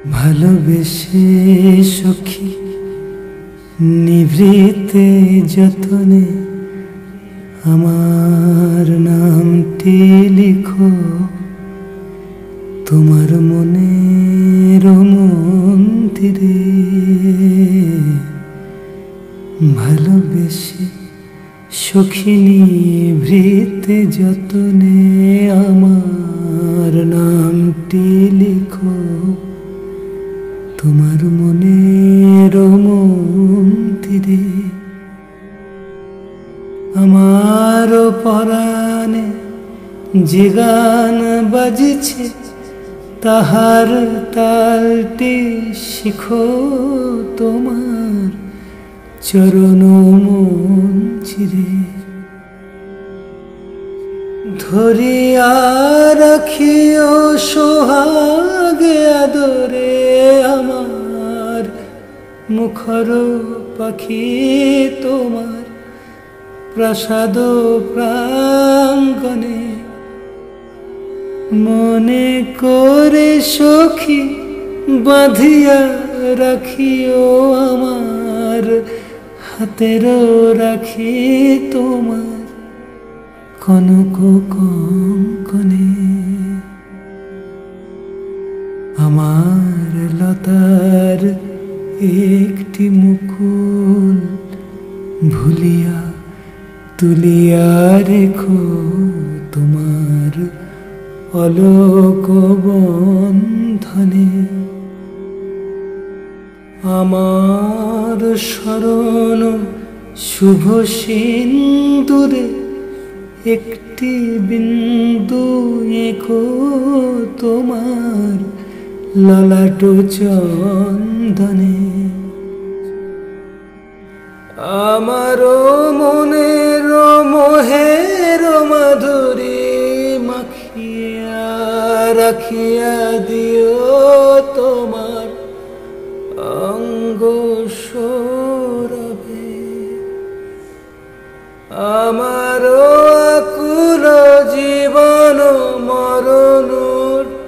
ভালোবেসে সখী নিভৃতে যতনে আমার নামটি লিখো তোমার মনের মন্দিরে। ভালোবেসে সখী নিভৃতে যতনে আমার নামটি লিখো তোমার মনের মন্দিরে। আমার পরাণে যে গান বাজছে তাহার তালটি শিখো তোমার চরণ মঞ্চিরে। ধরিয়া রাখিও সোহাগে আদরে আমার মুখর পাখি তোমার প্রাসাদ প্রাঙ্গণে। মনে করে সখী বাঁধিয়া রাখিও আমার হাতের রাখি তোমার কনক কঙ্কনে। আমার লতার একটি মুকুল ভুলিয়া তুলিয়া রেখো তোমার অলোক বন্ধনে। আমার শরণ শুভ সিন্দুরে একটি বিন্দু এঁকো তোমার ললাট চন্দনে। আমার মনের মোহের মাধুরী মাখিয়া রাখিয়া দিও তোমার অঙ্গ সৌরভে। আমার আকুল জীবন মরণ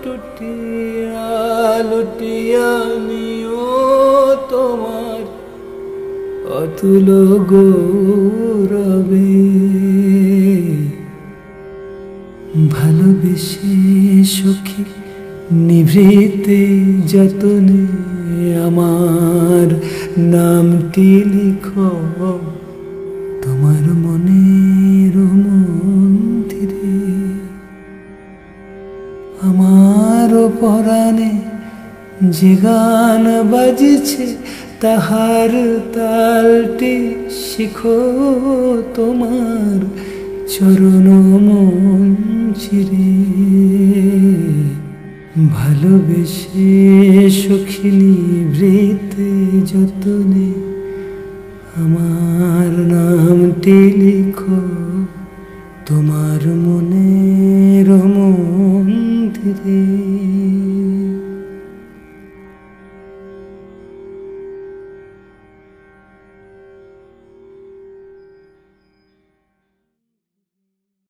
টুটিয়া লুটিয়া নিও তোমার অতুল গৌরবে। ভালোবেসে সখী নিভৃতে যতনে আমার নামটি লিখো তোমার মনের মন্দিরে। আমার পরাণে যে গান বাজছে তাহার তালটি শিখো তোমার চরণ মঞ্চিরে। ভালোবেসে সখী নিভৃতে যতনে আমার নামটি লিখো তোমার মনের মন্দিরে।